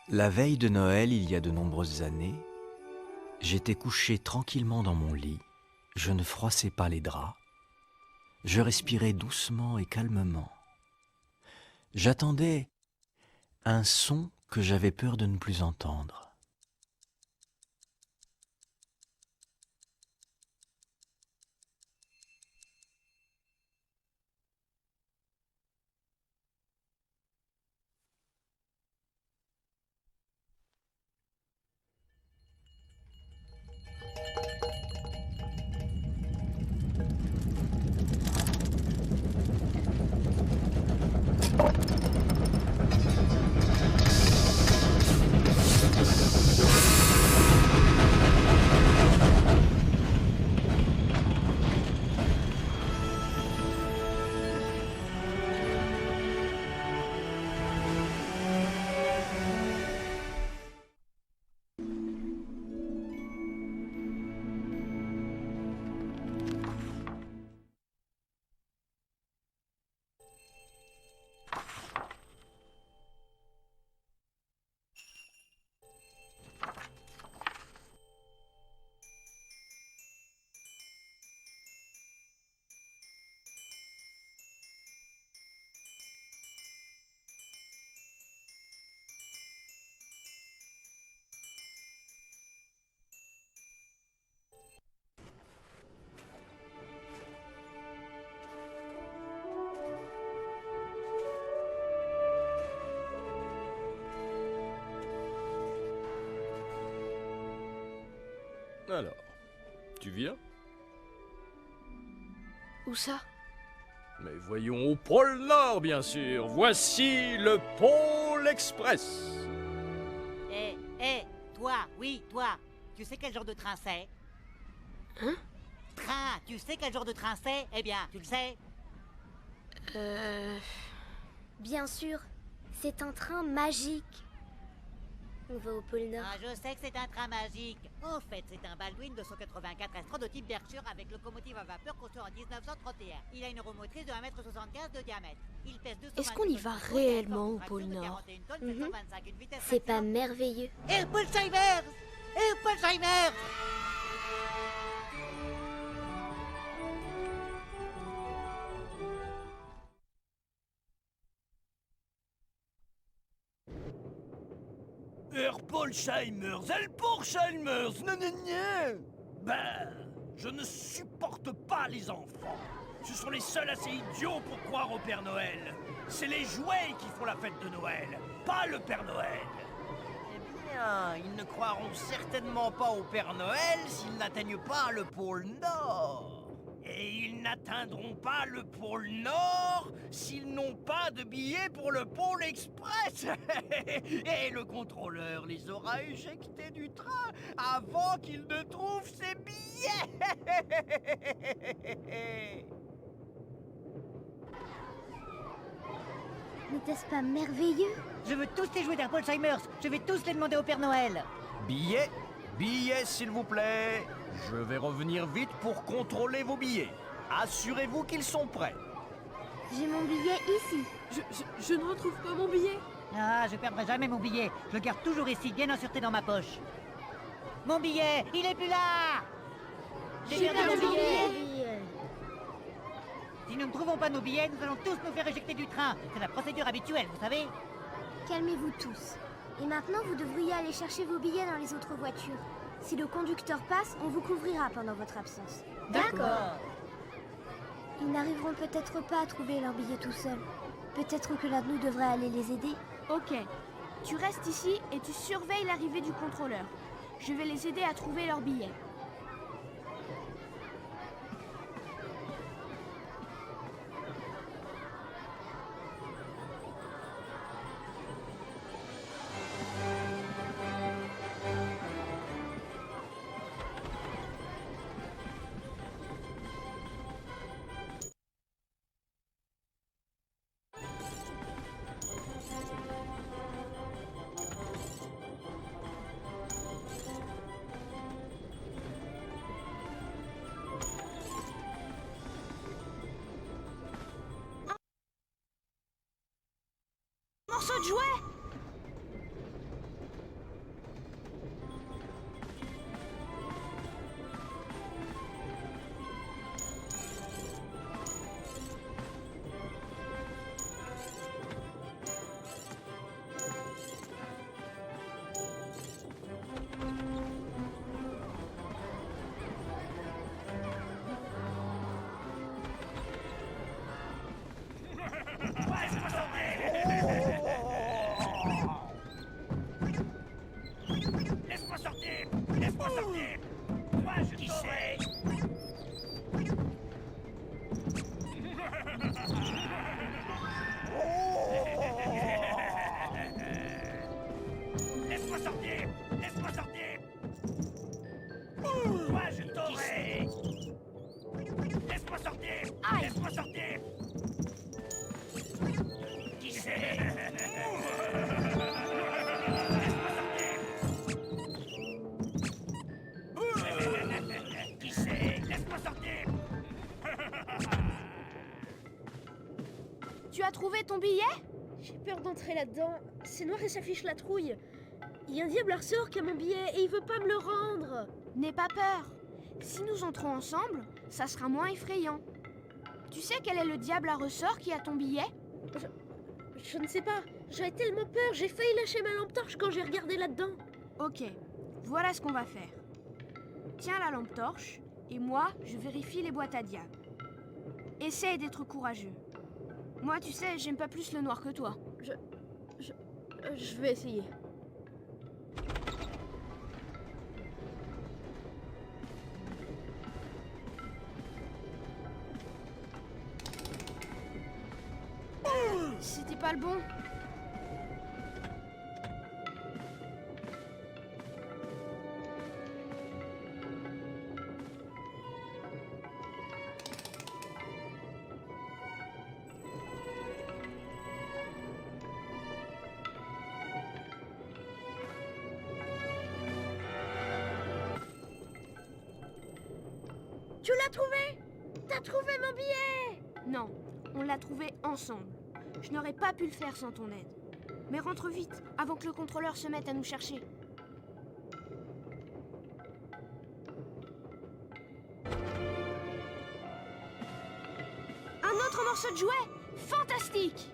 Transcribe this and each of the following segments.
La veille de Noël, il y a de nombreuses années, j'étais couché tranquillement dans mon lit, je ne froissais pas les draps, je respirais doucement et calmement. J'attendais un son que j'avais peur de ne plus entendre. Alors, tu viens? Où ça? Mais voyons au pôle Nord, bien sûr. Voici le Pôle Express. Toi, oui, toi. Tu sais quel genre de train c'est? Hein? Train, tu sais quel genre de train c'est? Eh bien, tu le sais? Bien sûr, c'est un train magique. On va au pôle Nord. Ah, je sais que c'est un train magique. En fait, c'est un Baldwin 284 S prototype Berkshire avec locomotive à vapeur construit en 1931. Il a une roue motrice de 1,75 m de diamètre. Il pèse 220 Est-ce qu'on y va réellement au pôle Nord? C'est pas merveilleux. Herpolsheimer! Herpolsheimer! Herpolsheimers, Elporscheimers, nanana. Ben, je ne supporte pas les enfants. Ce sont les seuls assez idiots pour croire au Père Noël. C'est les jouets qui font la fête de Noël, pas le Père Noël. Eh bien, ils ne croiront certainement pas au Père Noël s'ils n'atteignent pas le pôle Nord. Et ils n'atteindront pas le pôle Nord s'ils n'ont pas de billets pour le pôle Express. Et le contrôleur les aura éjectés du train avant qu'ils ne trouvent ses billets. N'était-ce pas merveilleux? Je veux tous les jouets d'Herpolsheimers. Je vais tous les demander au Père Noël. Billets, billets s'il vous plaît. Je vais revenir vite pour contrôler vos billets. Assurez-vous qu'ils sont prêts. J'ai mon billet ici. Je ne retrouve pas mon billet. Ah, je perdrai jamais mon billet. Je le garde toujours ici, bien en sûreté dans ma poche. Mon billet, il est plus là! J'ai perdu mon billet! Si nous ne trouvons pas nos billets, nous allons tous nous faire éjecter du train. C'est la procédure habituelle, vous savez. Calmez-vous tous. Et maintenant, vous devriez aller chercher vos billets dans les autres voitures. Si le conducteur passe, on vous couvrira pendant votre absence. D'accord. Ils n'arriveront peut-être pas à trouver leur billet tout seuls. Peut-être que l'un de nous devrait aller les aider. Ok. Tu restes ici et tu surveilles l'arrivée du contrôleur. Je vais les aider à trouver leur billet. Morceau de jouet! Tu as trouvé ton billet? J'ai peur d'entrer là-dedans. C'est noir et ça fiche la trouille. Il y a un diable à ressort qui a mon billet et il veut pas me le rendre. N'aie pas peur. Si nous entrons ensemble, ça sera moins effrayant. Tu sais quel est le diable à ressort qui a ton billet? Je ne sais pas. J'avais tellement peur, j'ai failli lâcher ma lampe torche quand j'ai regardé là-dedans. Ok, voilà ce qu'on va faire. Tiens la lampe torche, et moi, je vérifie les boîtes à diable. Essaye d'être courageux. Moi, tu sais, j'aime pas plus le noir que toi. Je vais essayer. C'était pas le bon. Tu l'as trouvé? T'as trouvé mon billet? Non, on l'a trouvé ensemble. Je n'aurais pas pu le faire sans ton aide. Mais rentre vite, avant que le contrôleur se mette à nous chercher. Un autre morceau de jouet? Fantastique!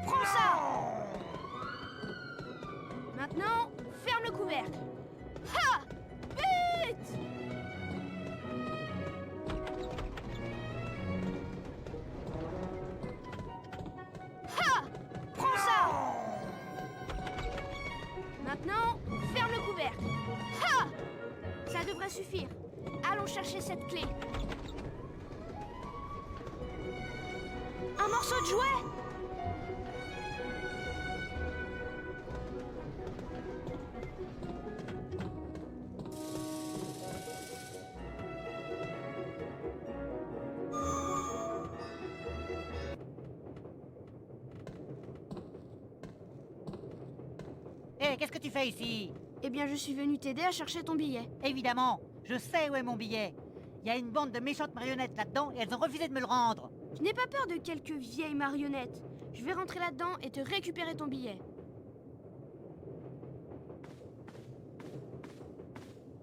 Prends ça! Maintenant, ferme le couvercle. Ha! Vite! Ha! Prends ça! Maintenant, ferme le couvercle. Ha! Ça devrait suffire. Allons chercher cette clé. Un morceau de jouet? Hé, qu'est-ce que tu fais ici? Eh bien, je suis venu t'aider à chercher ton billet. Évidemment, je sais où est mon billet. Il y a une bande de méchantes marionnettes là-dedans et elles ont refusé de me le rendre. Je n'ai pas peur de quelques vieilles marionnettes. Je vais rentrer là-dedans et te récupérer ton billet.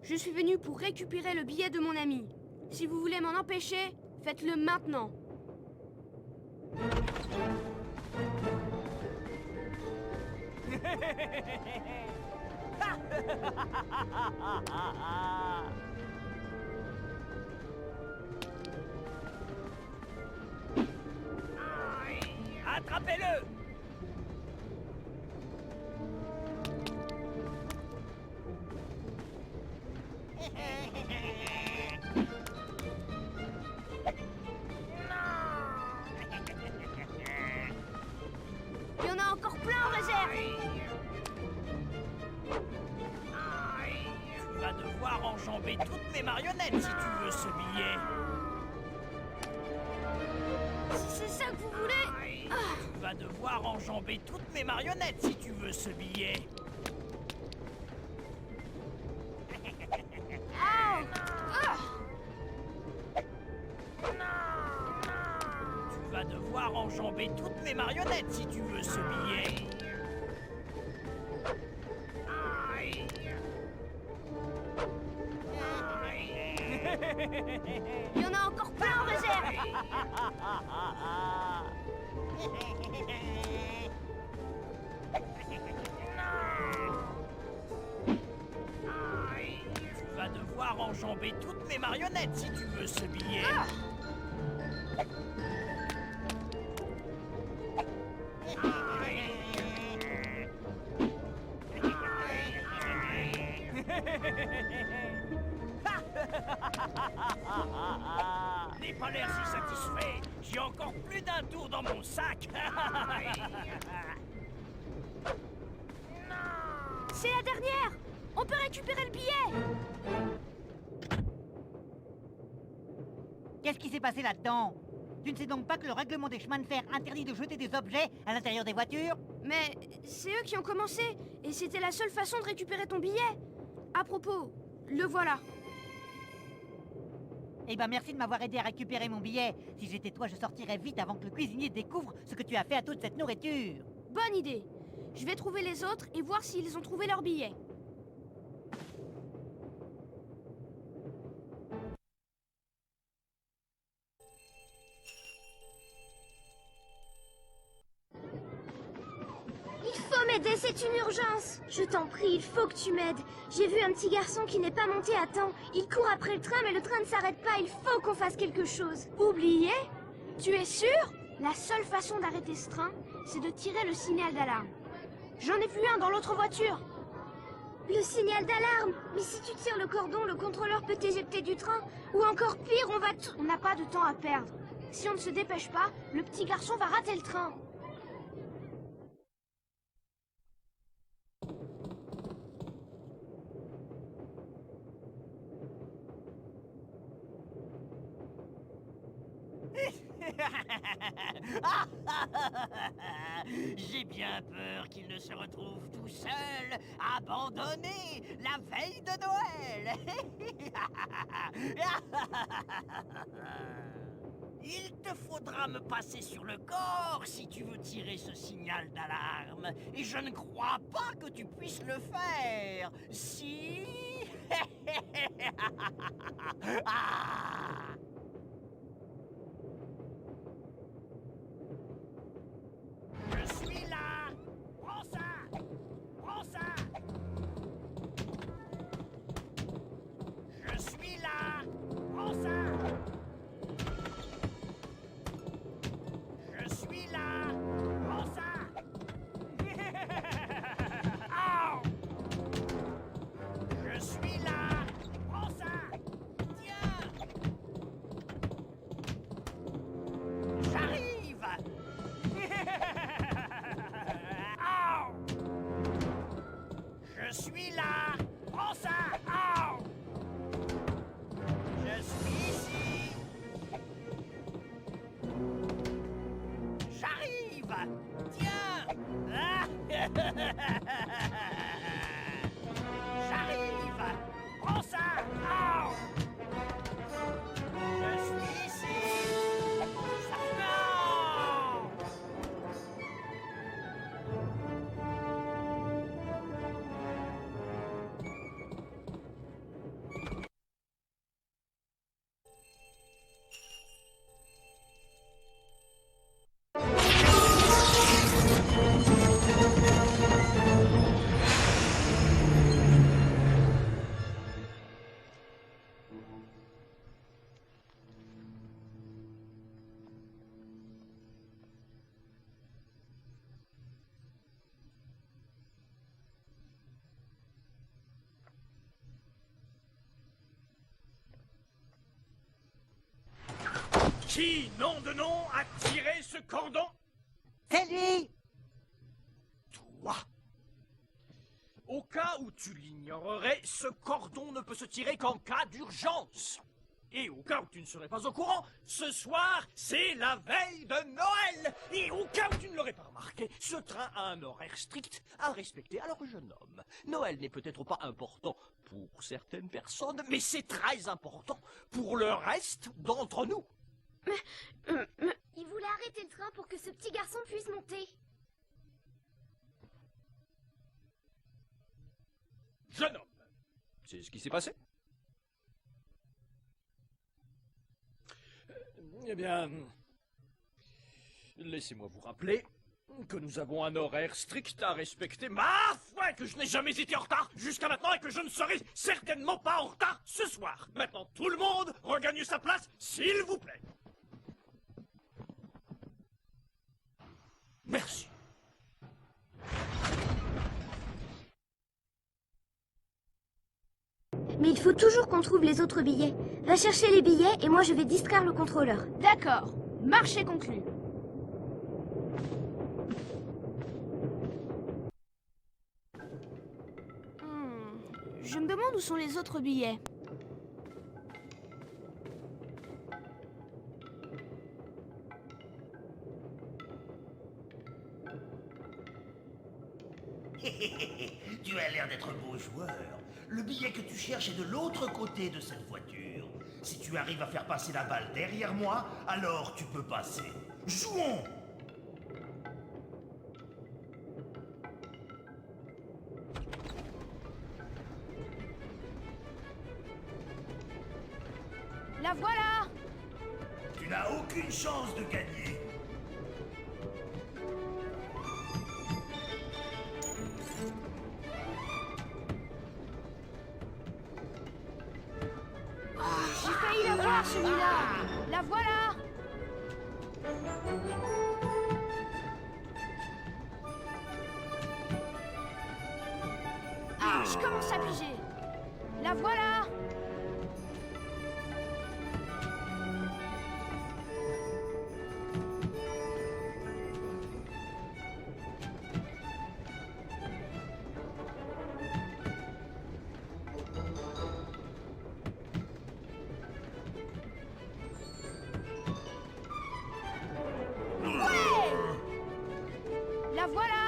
Je suis venu pour récupérer le billet de mon ami. Si vous voulez m'en empêcher, faites-le maintenant. Attrapez-le! Il y en a encore plein en réserve. Tu vas devoir enjamber toutes mes marionnettes si tu veux ce billet. Si c'est ça que vous voulez. Tu vas devoir enjamber toutes mes marionnettes si tu veux ce billet. Ah. Ah. Tu vas devoir enjamber toutes mes marionnettes si tu veux ce billet. Il y en a encore plein en réserve. Tu vas devoir enjamber toutes mes marionnettes si tu veux ce billet. N'aie pas l'air si satisfait. J'ai encore plus d'un tour dans mon sac. C'est la dernière. On peut récupérer le billet! Qu'est-ce qui s'est passé là-dedans? Tu ne sais donc pas que le règlement des chemins de fer interdit de jeter des objets à l'intérieur des voitures? Mais c'est eux qui ont commencé, et c'était la seule façon de récupérer ton billet. À propos, le voilà. Eh ben merci de m'avoir aidé à récupérer mon billet. Si j'étais toi, je sortirais vite avant que le cuisinier découvre ce que tu as fait à toute cette nourriture. Bonne idée. Je vais trouver les autres et voir s'ils ont trouvé leur billet. Il faut m'aider, c'est une urgence. Je t'en prie, il faut que tu m'aides. J'ai vu un petit garçon qui n'est pas monté à temps. Il court après le train, mais le train ne s'arrête pas. Il faut qu'on fasse quelque chose. Oublié? Tu es sûr? La seule façon d'arrêter ce train, c'est de tirer le signal d'alarme. J'en ai vu un dans l'autre voiture. Le signal d'alarme. Mais si tu tires le cordon, le contrôleur peut t'éjecter du train. Ou encore pire, on va tout... On n'a pas de temps à perdre. Si on ne se dépêche pas, le petit garçon va rater le train. J'ai bien peur qu'il ne se retrouve tout seul, abandonné, la veille de Noël. Il te faudra me passer sur le corps si tu veux tirer ce signal d'alarme. Et je ne crois pas que tu puisses le faire. Si... Ah. Je suis là. Prends ça. Prends ça. Je suis là. Prends ça. Je suis là. Prends ça. Au. Je suis là. Prends ça. Tiens. J'arrive. Au. Je suis là. Prends ça. Au. Je suis ici. J'arrive. Tiens. J'arrive. Prends ça. Au. Je suis ici. Non. Qui, nom de nom, a tiré ce cordon? C'est lui! Toi. Au cas où tu l'ignorerais, ce cordon ne peut se tirer qu'en cas d'urgence. Et au cas où tu ne serais pas au courant, ce soir, c'est la veille de Noël. Et au cas où tu ne l'aurais pas remarqué, ce train a un horaire strict à respecter. Alors, jeune homme, Noël n'est peut-être pas important pour certaines personnes, mais c'est très important pour le reste d'entre nous. Il voulait arrêter le train pour que ce petit garçon puisse monter. Jeune homme, c'est ce qui s'est passé? Eh bien, laissez-moi vous rappeler que nous avons un horaire strict à respecter. Ma foi, que je n'ai jamais été en retard jusqu'à maintenant et que je ne serai certainement pas en retard ce soir. Maintenant, tout le monde regagne sa place, s'il vous plaît. Merci. Mais il faut toujours qu'on trouve les autres billets. Va chercher les billets et moi je vais distraire le contrôleur. D'accord. Marché conclu. Je me demande où sont les autres billets. Tu as l'air d'être beau joueur. Le billet que tu cherches est de l'autre côté de cette voiture. Si tu arrives à faire passer la balle derrière moi, alors tu peux passer. Jouons! La voilà! Tu n'as aucune chance de gagner. J'ai failli l'avoir celui-là! La voilà! Ah, je commence à piger! La voilà! Ouais! La voilà!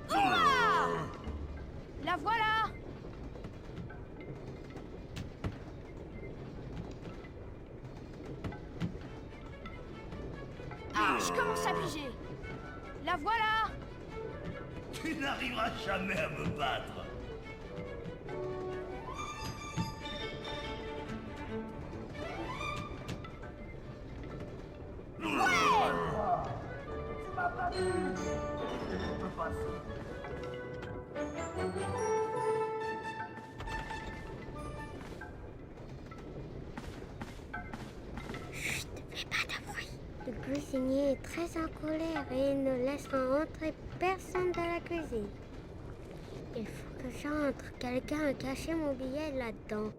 Ouah! La voilà! Ah, je commence à piger! La voilà! Tu n'arriveras jamais à me battre. Le cuisinier est très en colère et il ne laissera entrer personne dans la cuisine. Il faut que j'entre. Quelqu'un a caché mon billet là-dedans.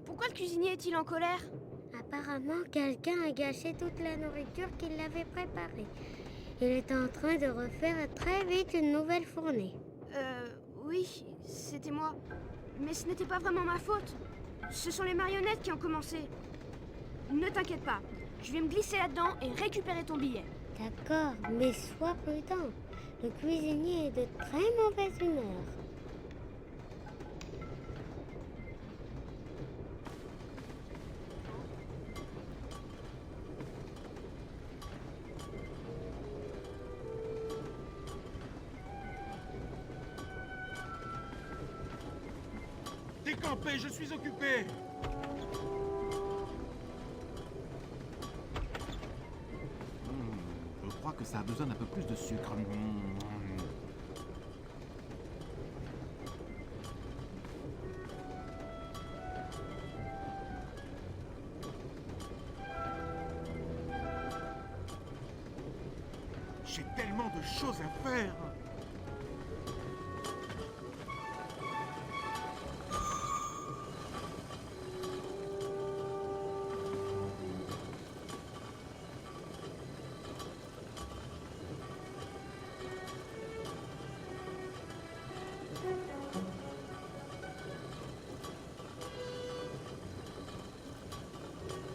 Pourquoi le cuisinier est-il en colère? Apparemment, quelqu'un a gâché toute la nourriture qu'il avait préparée. Il est en train de refaire très vite une nouvelle fournée. Oui, c'était moi. Mais ce n'était pas vraiment ma faute. Ce sont les marionnettes qui ont commencé. Ne t'inquiète pas, je vais me glisser là-dedans et récupérer ton billet. D'accord, mais sois prudent. Le cuisinier est de très mauvaise humeur. Décampez, je suis occupé. Je crois que ça a besoin d'un peu plus de sucre. J'ai tellement de choses à faire.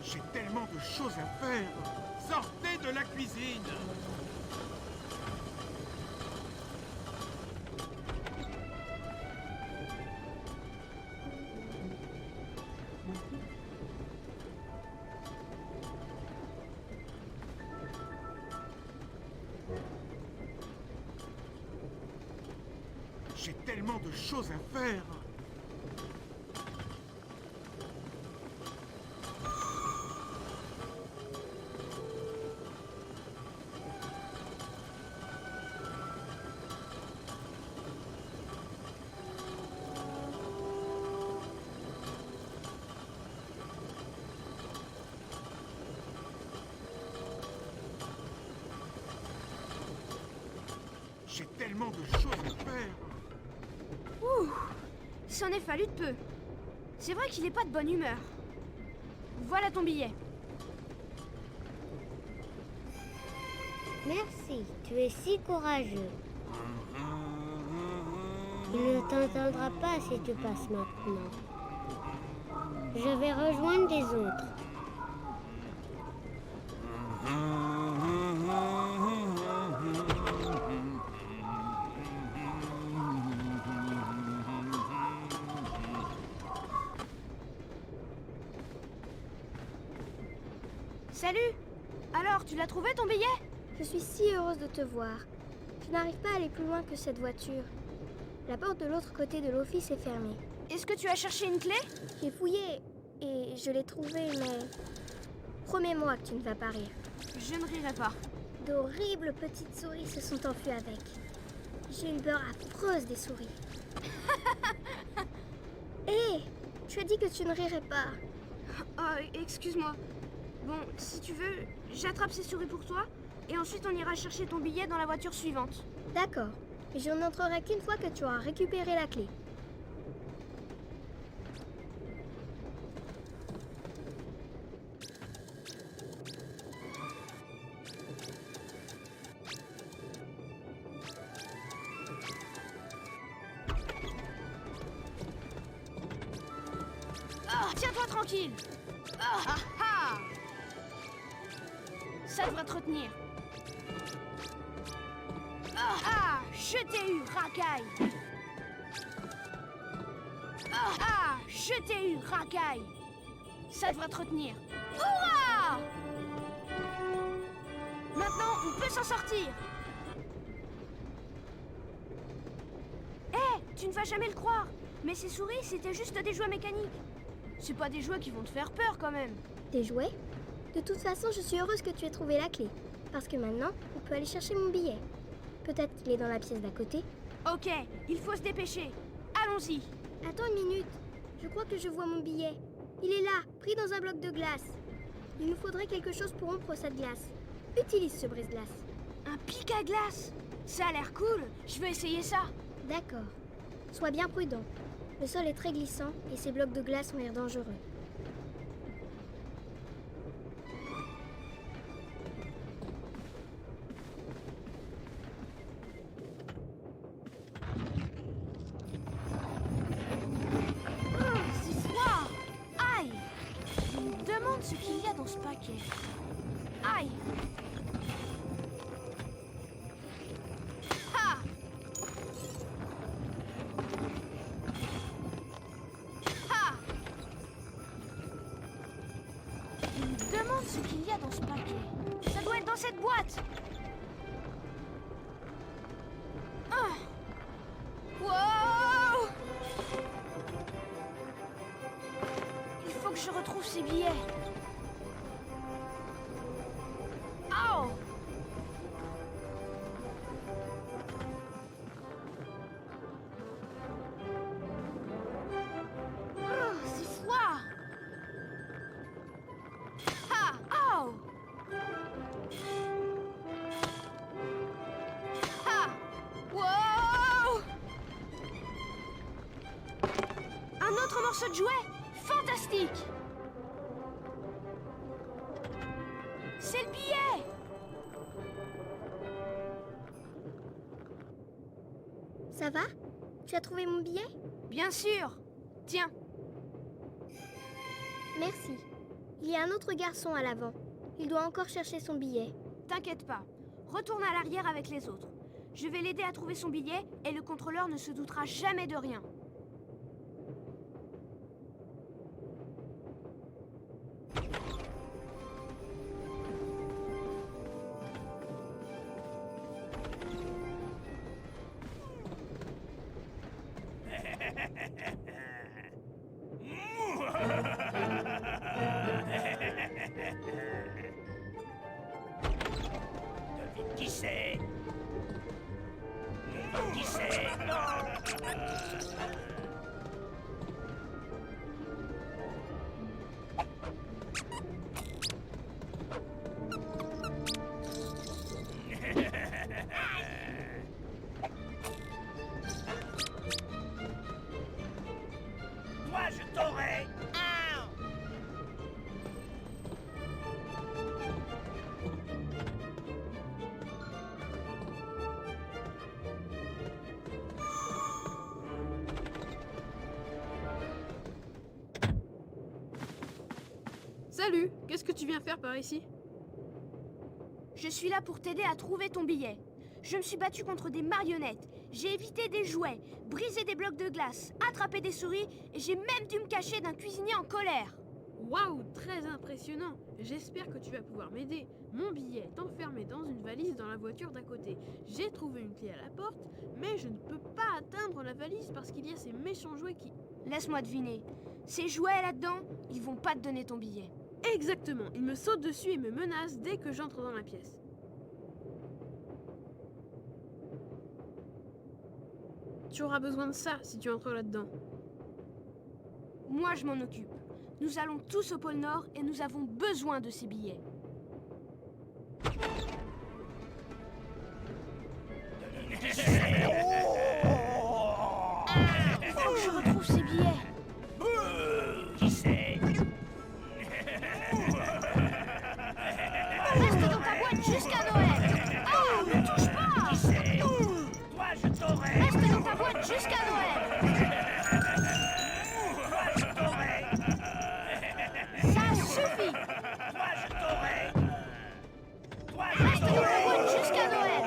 J'ai tellement de choses à faire. Sortez de la cuisine. J'ai tellement de choses à faire. J'ai tellement de choses à faire. Ouh, s'en est fallu de peu. C'est vrai qu'il n'est pas de bonne humeur. Voilà ton billet. Merci, tu es si courageux. Il ne t'entendra pas si tu passes maintenant. Je vais rejoindre les autres. Salut! Alors, tu l'as trouvé ton billet? Je suis si heureuse de te voir. Je n'arrive pas à aller plus loin que cette voiture. La porte de l'autre côté de l'office est fermée. Est-ce que tu as cherché une clé? J'ai fouillé et je l'ai trouvée, mais... Promets-moi que tu ne vas pas rire. Je ne rirai pas. D'horribles petites souris se sont enfuies avec. J'ai une peur affreuse des souris. Hé, tu as dit que tu ne rirais pas. Oh, excuse-moi. Bon, si tu veux, j'attrape ces souris pour toi, et ensuite on ira chercher ton billet dans la voiture suivante. D'accord, mais je n'entrerai qu'une fois que tu auras récupéré la clé. Ah, tiens-toi tranquille. Ah, ah, ah. Ça devrait te retenir. Ah, ah, je t'ai eu, racaille. Ah, ah, je t'ai eu, racaille. Ça devrait te retenir. Hurrah! Maintenant, on peut s'en sortir. Hé, tu ne vas jamais le croire, mais ces souris, c'était juste des jouets mécaniques. C'est pas des jouets qui vont te faire peur quand même. Des jouets? De toute façon, je suis heureuse que tu aies trouvé la clé. Parce que maintenant, on peut aller chercher mon billet. Peut-être qu'il est dans la pièce d'à côté. Ok, il faut se dépêcher. Allons-y. Attends une minute. Je crois que je vois mon billet. Il est là, pris dans un bloc de glace. Il nous faudrait quelque chose pour rompre cette glace. Utilise ce brise-glace. Un pic à glace? Ça a l'air cool. Je vais essayer ça. D'accord. Sois bien prudent. Le sol est très glissant et ces blocs de glace ont l'air dangereux. Oh, c'est froid. Aïe. Je me demande ce qu'il y a dans ce paquet. Aïe. Ha. Ha. Je me demande ce qu'il y a dans ce paquet. Ça doit être dans cette boîte. Ah. Wow. Il faut que je retrouve ces billets. Oh. Oh, c'est froid. Ah. Oh. Ah. Wow. Un autre morceau de jouet. Fantastique. C'est le billet. Ça va? Tu as trouvé mon billet? Bien sûr. Tiens. Merci. Il y a un autre garçon à l'avant. Il doit encore chercher son billet. T'inquiète pas. Retourne à l'arrière avec les autres. Je vais l'aider à trouver son billet et le contrôleur ne se doutera jamais de rien. Devine qui c'est? Qui c'est? Toi, je t'aurai. Salut, qu'est-ce que tu viens faire par ici? Je suis là pour t'aider à trouver ton billet. Je me suis battue contre des marionnettes, j'ai évité des jouets, brisé des blocs de glace, attrapé des souris et j'ai même dû me cacher d'un cuisinier en colère. Waouh, très impressionnant. J'espère que tu vas pouvoir m'aider. Mon billet est enfermé dans une valise dans la voiture d'à côté. J'ai trouvé une clé à la porte, mais je ne peux pas atteindre la valise parce qu'il y a ces méchants jouets qui... Laisse-moi deviner. Ces jouets là-dedans, ils vont pas te donner ton billet. Exactement, ils me sautent dessus et me menacent dès que j'entre dans la pièce. Tu auras besoin de ça si tu entres là-dedans. Moi, je m'en occupe. Nous allons tous au pôle Nord et nous avons besoin de ces billets. Faut que je retrouve ces billets. Qui c'est? Reste dans ta boîte jusqu'à Noël. Oh, ne touche pas. Qui c'est? Toi, je t'aurai! Reste dans ta boîte jusqu'à Noël. Toi, je t'aurai! Ça suffit. Toi, je t'aurai! Toi, je Reste dans ta boîte jusqu'à Noël.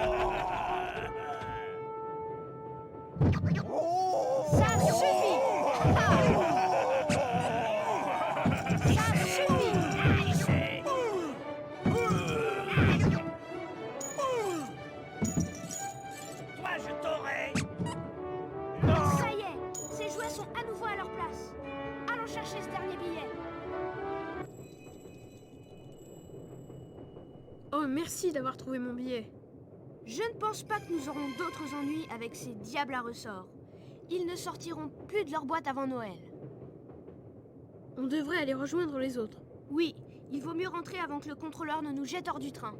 Ça suffit. Ça suffit. Qui c'est? Toi, je t'aurai! Ça y est, ces jouets sont à nouveau à leur place. Allons chercher ce dernier billet. Oh, merci d'avoir trouvé mon billet. Je ne pense pas que nous aurons d'autres ennuis avec ces diables à ressort. Ils ne sortiront plus de leur boîte avant Noël. On devrait aller rejoindre les autres. Oui, il vaut mieux rentrer avant que le contrôleur ne nous jette hors du train.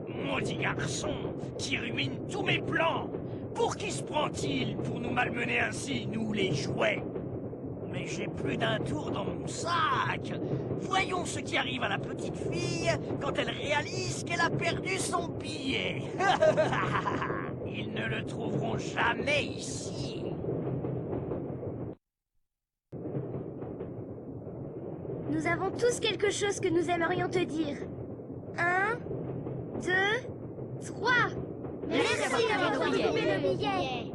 Maudit garçon qui rumine tous mes plans. Pour qui se prend-il pour nous malmener ainsi, nous les jouets? Mais j'ai plus d'un tour dans mon sac. Voyons ce qui arrive à la petite fille quand elle réalise qu'elle a perdu son billet. Ils ne le trouveront jamais ici. Nous avons tous quelque chose que nous aimerions te dire. 1, 2, 3. Merci d'avoir retrouvé le billet.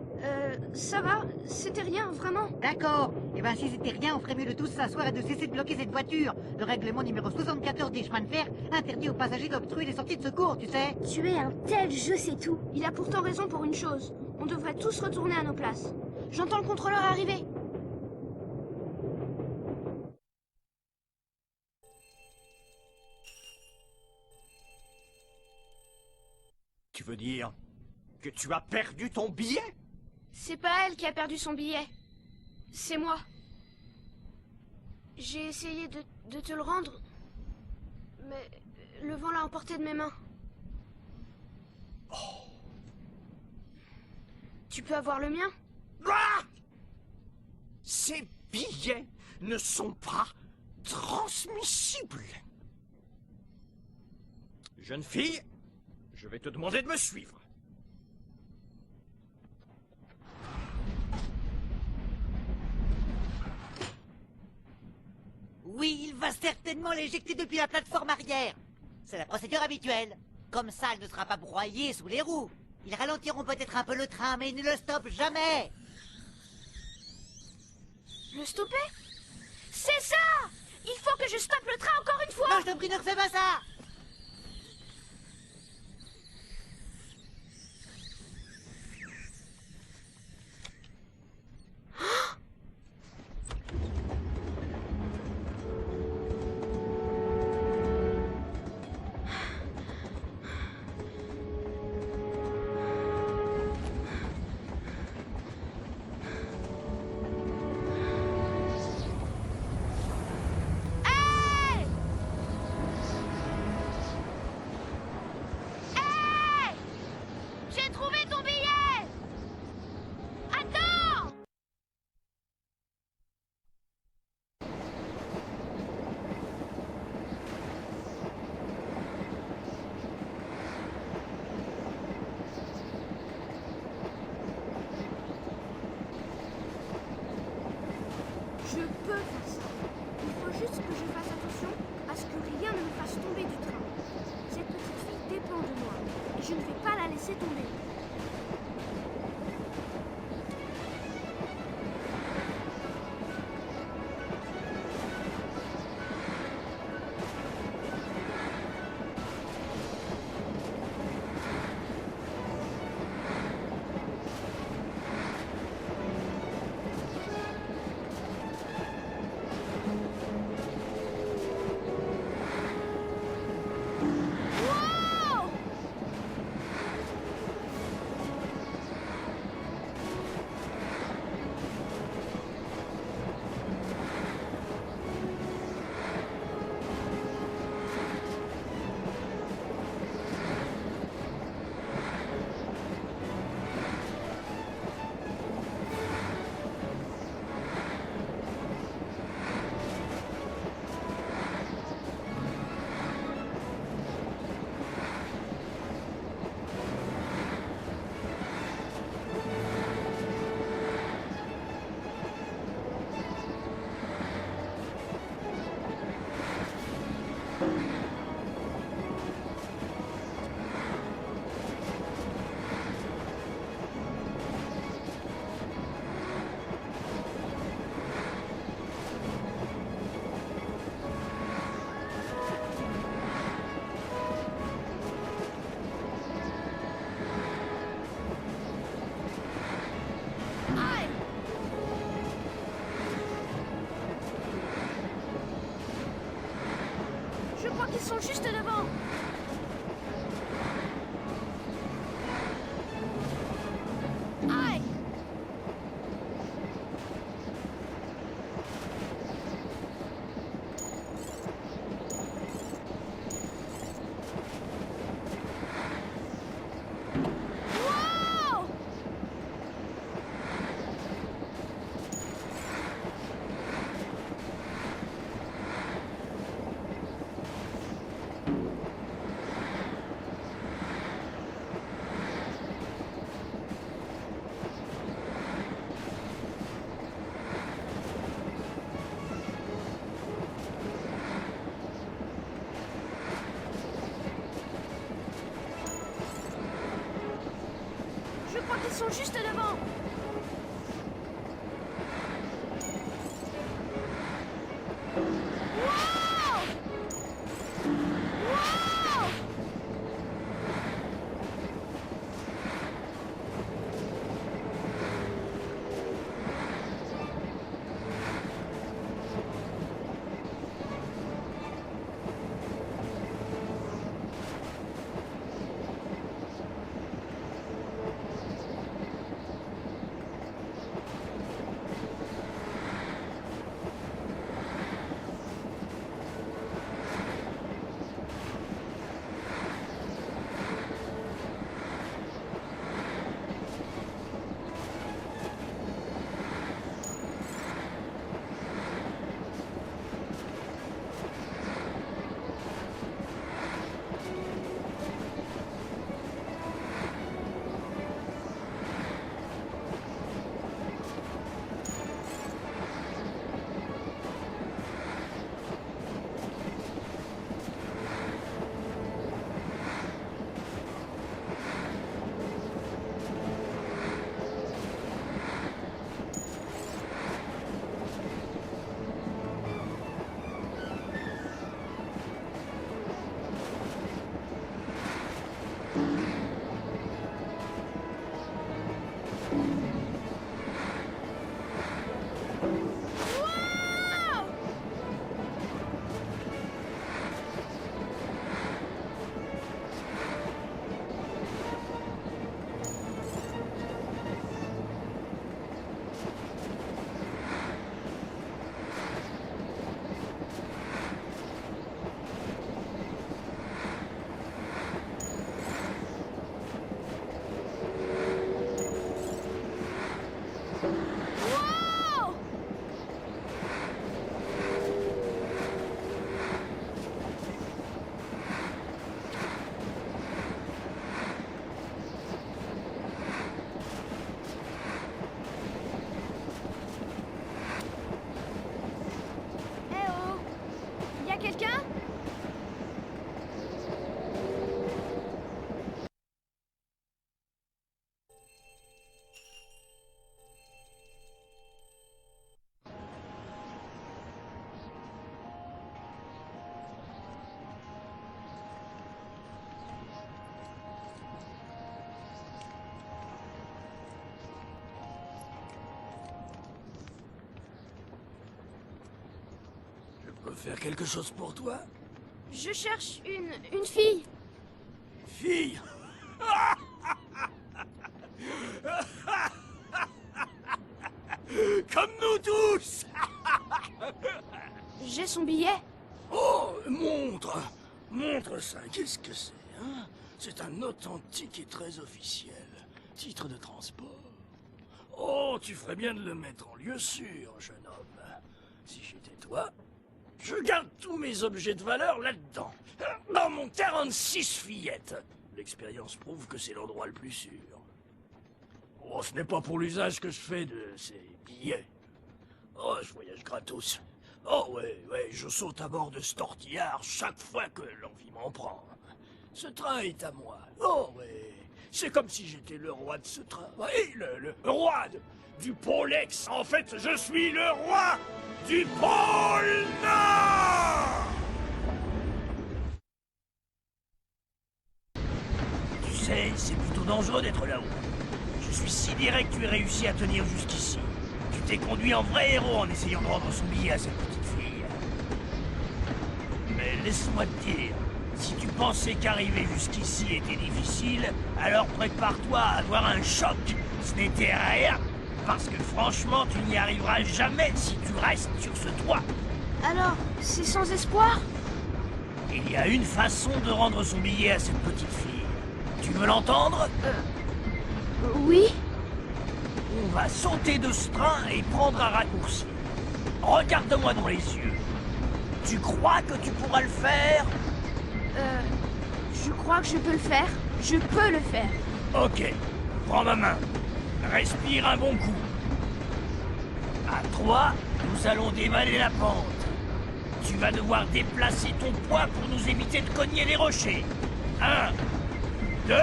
Ça va, c'était rien, vraiment. D'accord. Eh ben si c'était rien, on ferait mieux de tous s'asseoir et de cesser de bloquer cette voiture. Le règlement numéro 74 des chemins de fer interdit aux passagers d'obstruer les sorties de secours, tu sais. Tu es un tel jeu, c'est tout. Il a pourtant raison pour une chose. On devrait tous retourner à nos places. J'entends le contrôleur arriver. Tu veux dire que tu as perdu ton billet? C'est pas elle qui a perdu son billet. C'est moi. J'ai essayé de te le rendre, mais le vent l'a emporté de mes mains. Tu peux avoir le mien? Ah! Ces billets ne sont pas transmissibles. Jeune fille, je vais te demander de me suivre. Oui, il va certainement l'éjecter depuis la plateforme arrière. C'est la procédure habituelle. Comme ça, elle ne sera pas broyée sous les roues. Ils ralentiront peut-être un peu le train, mais ils ne le stoppent jamais. Le stopper? C'est ça! Il faut que je stoppe le train encore une fois! Non, je t'en prie, ne refais pas ça! juste que je fasse attention à ce que rien ne me fasse tomber du train. Cette petite fille dépend de moi et je ne vais pas la laisser tomber. Je crois qu'ils sont juste devant. Aïe! Wow! Je crois qu'ils sont juste devant. Wow! Wow! peux faire quelque chose pour toi? Je cherche une fille. Fille? Comme nous tous! J'ai son billet. Oh, montre! Montre ça, qu'est-ce que c'est, hein? C'est un authentique et très officiel. Titre de transport. Oh, tu ferais bien de le mettre en lieu sûr, jeune homme. Si j'étais toi, je garde tous mes objets de valeur là-dedans. Dans mon 46 fillettes. L'expérience prouve que c'est l'endroit le plus sûr. Oh, ce n'est pas pour l'usage que je fais de ces billets. Oh, je voyage gratos. Oh, ouais, je saute à bord de ce tortillard chaque fois que l'envie m'en prend. Ce train est à moi. Oh, ouais. C'est comme si j'étais le roi de ce train. Oui, le roi du pôle Ex. En fait, je suis le roi du pôle Nord! Tu sais, c'est plutôt dangereux d'être là-haut. Je suis sidéré que tu aies réussi à tenir jusqu'ici. Tu t'es conduit en vrai héros en essayant de rendre son billet à cette petite fille. Mais laisse-moi te dire, si tu pensais qu'arriver jusqu'ici était difficile, alors prépare-toi à avoir un choc. Ce n'était rien, parce que franchement, tu n'y arriveras jamais si tu restes sur ce toit. Alors, c'est sans espoir? Il y a une façon de rendre son billet à cette petite fille. Tu veux l'entendre? Oui. On va sauter de ce train et prendre un raccourci. Regarde-moi dans les yeux. Tu crois que tu pourras le faire? Je crois que je peux le faire. Je peux le faire. Ok, prends ma main. Respire un bon coup. À 3, nous allons dévaler la pente. Tu vas devoir déplacer ton poids pour nous éviter de cogner les rochers. 1, 2,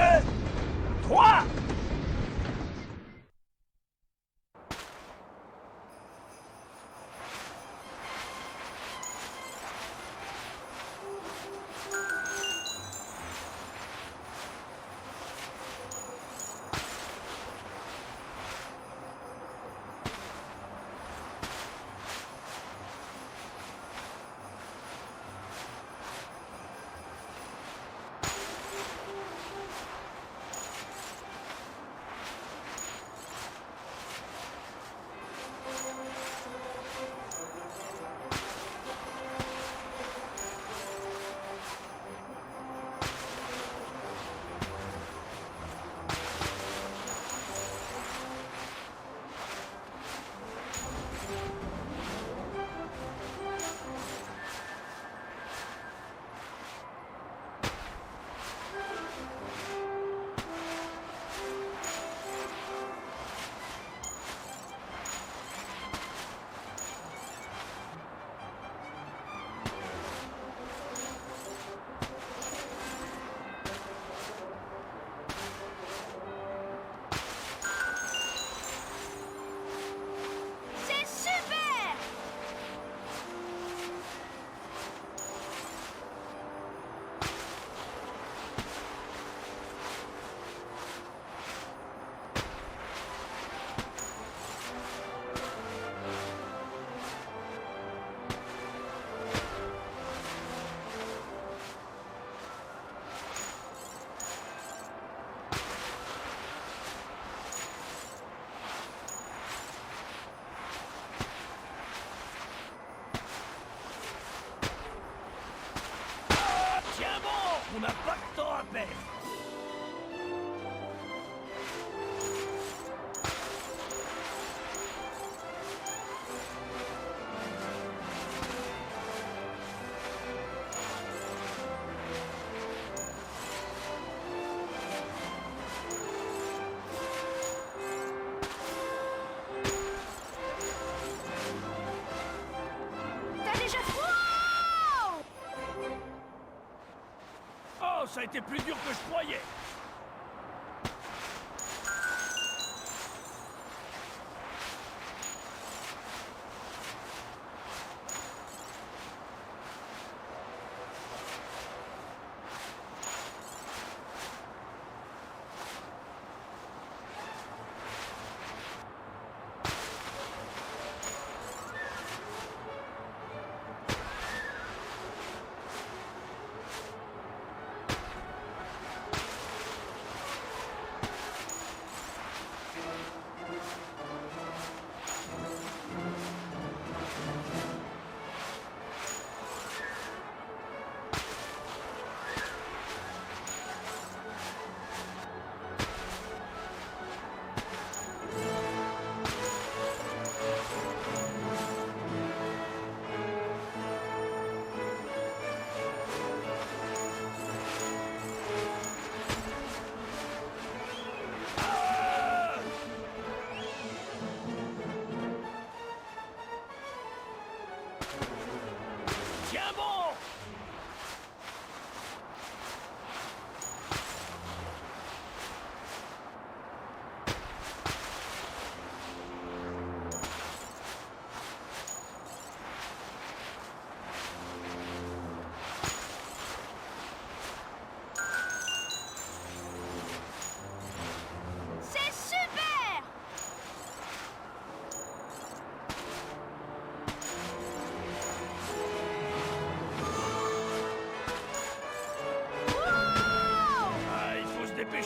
3. On n'a pas de temps à perdre. T'as déjà froid? Oh, ça a été plus dur que je croyais.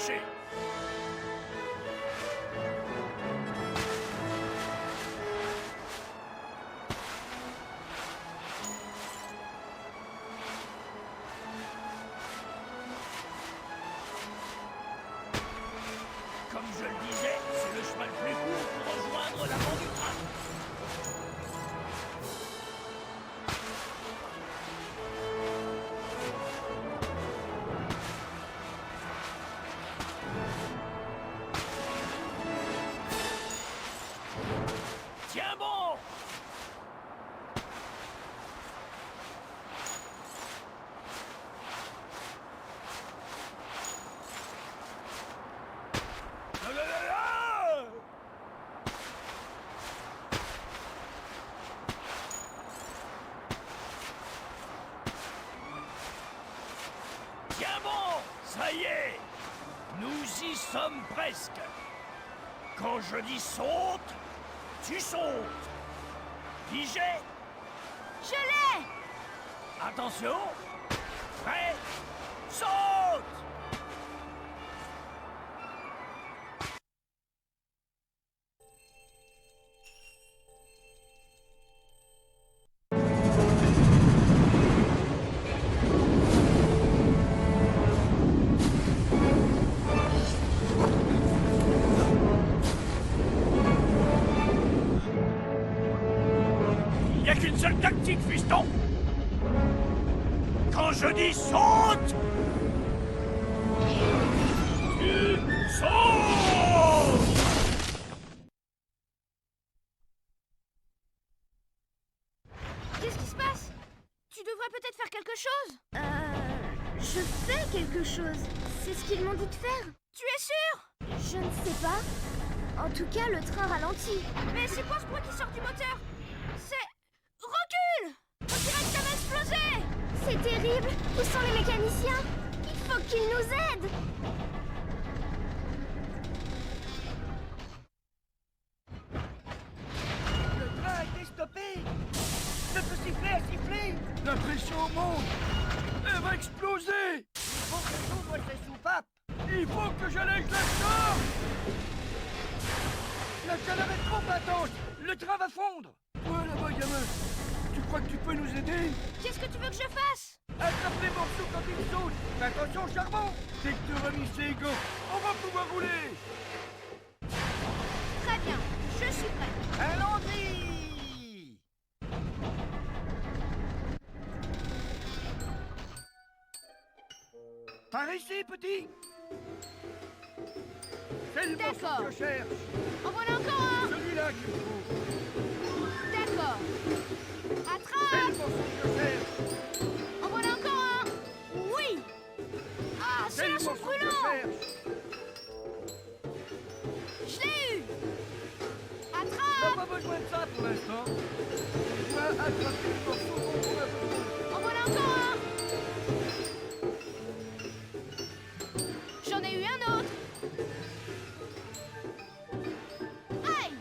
marcher. Comme je le disais, c'est le chemin le plus court pour rejoindre l'avant du train. Tiens bon! Tiens bon, ça y est, nous y sommes presque. Quand je dis saute, tu sautes. Figé, Je l'ai! attention, prêt, saute! Il n'y a qu'une seule tactique, fiston! Quand je dis saute, tu sautes! Qu'est-ce qui se passe? Tu devrais peut-être faire quelque chose. Je fais quelque chose. C'est ce qu'ils m'ont dit de faire. Tu es sûr? Je ne sais pas. En tout cas, le train ralentit. Mais c'est quoi ce bruit qui sort du moteur? C'est... Recule! On dirait que ça va exploser! C'est terrible. Où sont les mécaniciens? Il faut qu'ils nous aident. Le train a été stoppé. Le sifflet a sifflé. La pression monte. Elle va exploser. Il faut que j'ouvre ces soupapes. Il faut que j'allège la charge. La chaleur est trop intense. Le train va fondre. Toi là-bas, gamin. Tu crois que tu peux nous aider? Qu'est-ce que tu veux que je fasse? Attrape les morceaux quand ils sautent. Mais attention au charbon. Dès que tu auras mis ses gants, on va pouvoir rouler. Très bien, je suis prêt. Allons-y. Par ici, petit. C'est le morceau D'accord. que je cherche. En voilà encore un. Celui-là qu'il me faut. D'accord. C'est Attrape. le morceau que je cherche. En voilà encore un. Oui. Ah, C'est ceux-là le sont morceau que je brûlants. cherche. Je l'ai eu. On n'a Attrape. pas besoin de ça pour l'instant. Tu vas attraper le morceau dont on a besoin. En voilà encore un. J'en ai eu un autre. Aïe.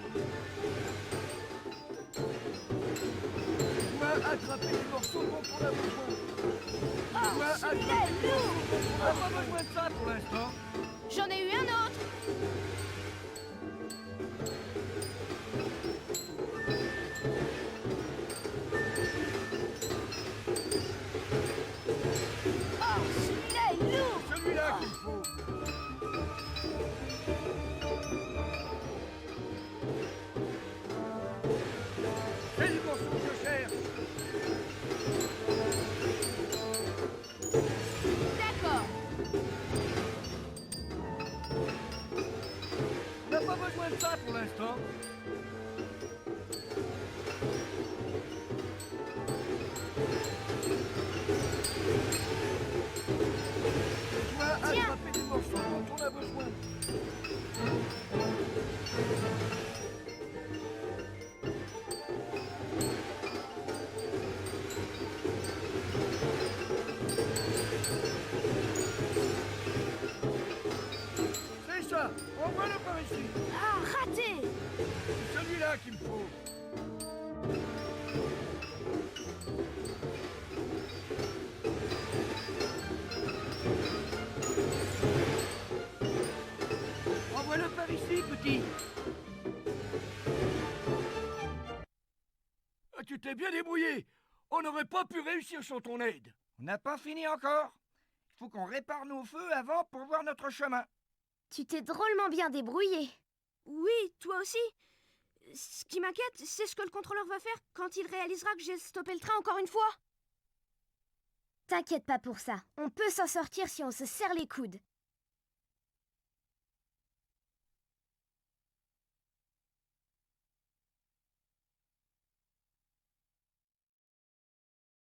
Tu vas attraper le morceau dont on a besoin. Ah, Tu vas attraper celui-là est le morceau lourd. dont on n'a pas besoin de ça pour l'instant. J'en ai eu un autre. Oh, celui-là est lourd. Celui-là qu'il faut. C'est le morceau que je cherche. D'accord. On n'a pas besoin de ça pour l'instant. Tu vas attraper des morceaux dont on a besoin. C'est ça. Envoie-le par ici. Ah, raté. Tu t'es bien débrouillé. On n'aurait pas pu réussir sans ton aide. On n'a pas fini encore. Il faut qu'on répare nos feux avant pour voir notre chemin. Tu t'es drôlement bien débrouillé. Oui, toi aussi. Ce qui m'inquiète, c'est ce que le contrôleur va faire quand il réalisera que j'ai stoppé le train encore une fois. T'inquiète pas pour ça. On peut s'en sortir si on se serre les coudes.